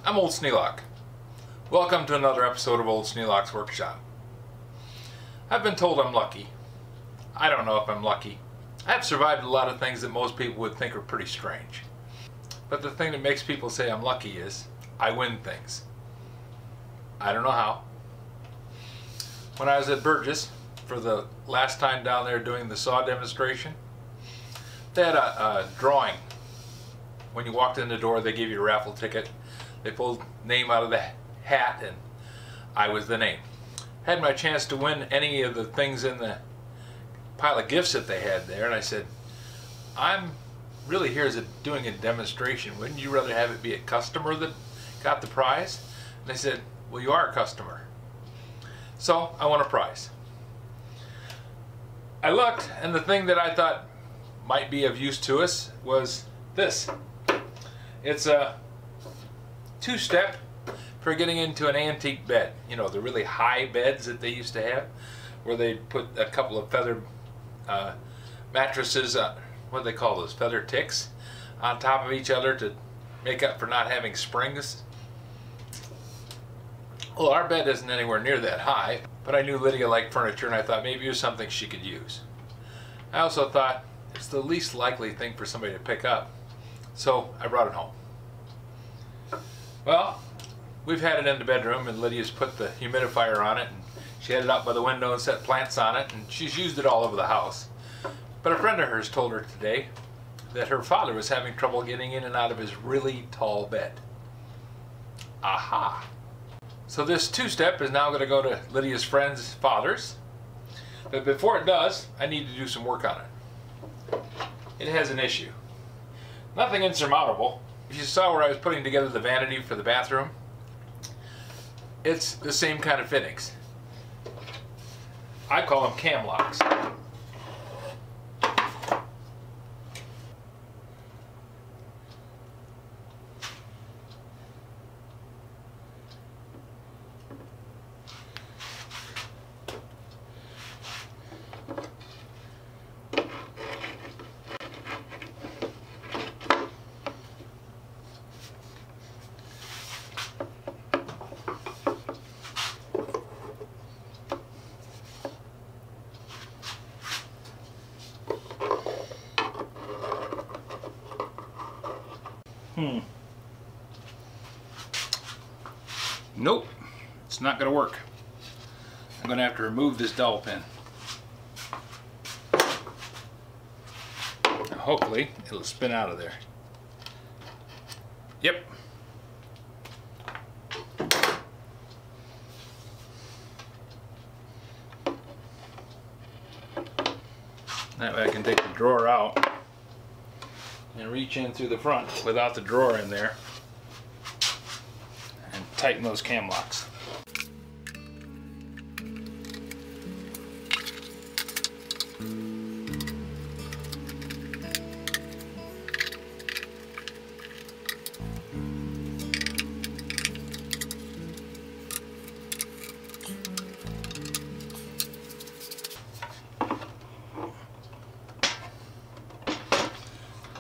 I'm Old Sneelock. Welcome to another episode of Old Sneelock's Workshop. I've been told I'm lucky. I don't know if I'm lucky. I've survived a lot of things that most people would think are pretty strange. But the thing that makes people say I'm lucky is I win things. I don't know how. When I was at Burgess for the last time down there doing the saw demonstration, they had a drawing. When you walked in the door, they gave you a raffle ticket. They pulled name out of the hat and I was the name. Had my chance to win any of the things in the pile of gifts that they had there, and I said, I'm really here as doing a demonstration. Wouldn't you rather have it be a customer that got the prize? And they said, well, you are a customer. So I won a prize. I looked, and the thing that I thought might be of use to us was this. It's a two-step for getting into an antique bed. You know, the really high beds that they used to have, where they put a couple of feather mattresses, what do they call those, feather ticks, on top of each other to make up for not having springs. Well, our bed isn't anywhere near that high, but I knew Lydia liked furniture, and I thought maybe it was something she could use. I also thought it's the least likely thing for somebody to pick up, so I brought it home. Well, we've had it in the bedroom, and Lydia's put the humidifier on it, and she had it out by the window and set plants on it, and she's used it all over the house. But a friend of hers told her today that her father was having trouble getting in and out of his really tall bed. Aha! So this two-step is now going to go to Lydia's friend's father's. But before it does, I need to do some work on it. It has an issue. Nothing insurmountable. If you saw where I was putting together the vanity for the bathroom, it's the same kind of fittings. I call them cam locks. Nope, it's not going to work. I'm going to have to remove this dowel pin. Now hopefully it'll spin out of there. Yep. That way I can take the drawer out and reach in through the front without the drawer in there and tighten those cam locks.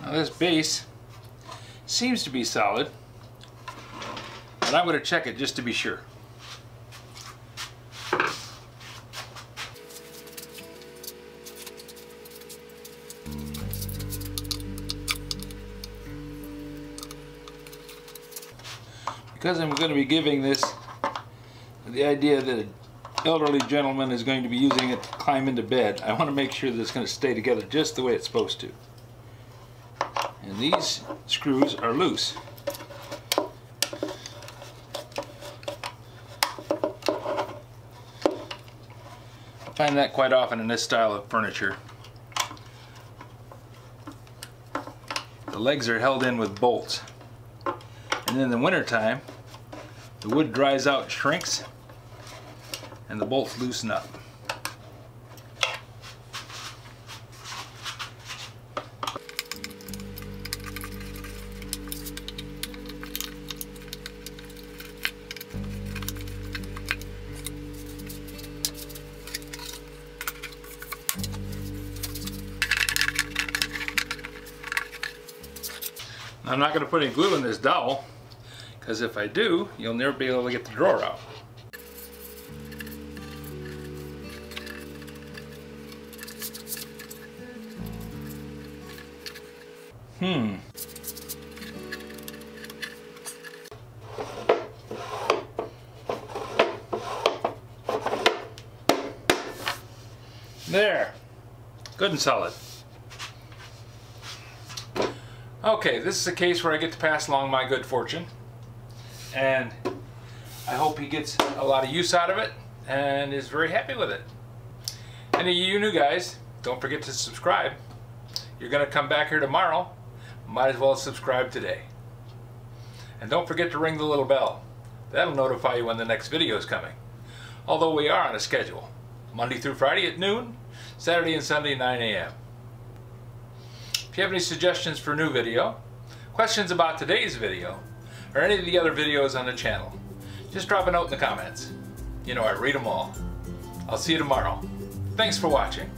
Now this base seems to be solid, but I'm going to check it just to be sure. Because I'm going to be giving this the idea that an elderly gentleman is going to be using it to climb into bed, I want to make sure that it's going to stay together just the way it's supposed to. And these screws are loose. I find that quite often in this style of furniture. The legs are held in with bolts. And in the wintertime, the wood dries out, shrinks, and the bolts loosen up. I'm not going to put any glue in this dowel because if I do, you'll never be able to get the drawer out. There, good and solid. Okay, this is a case where I get to pass along my good fortune, and I hope he gets a lot of use out of it and is very happy with it. Any of you new guys, don't forget to subscribe. You're going to come back here tomorrow, might as well subscribe today. And don't forget to ring the little bell. That'll notify you when the next video is coming. Although we are on a schedule. Monday through Friday at noon, Saturday and Sunday 9 a.m. If you have any suggestions for a new video, questions about today's video, or any of the other videos on the channel, just drop a note in the comments. You know I read them all. I'll see you tomorrow. Thanks for watching.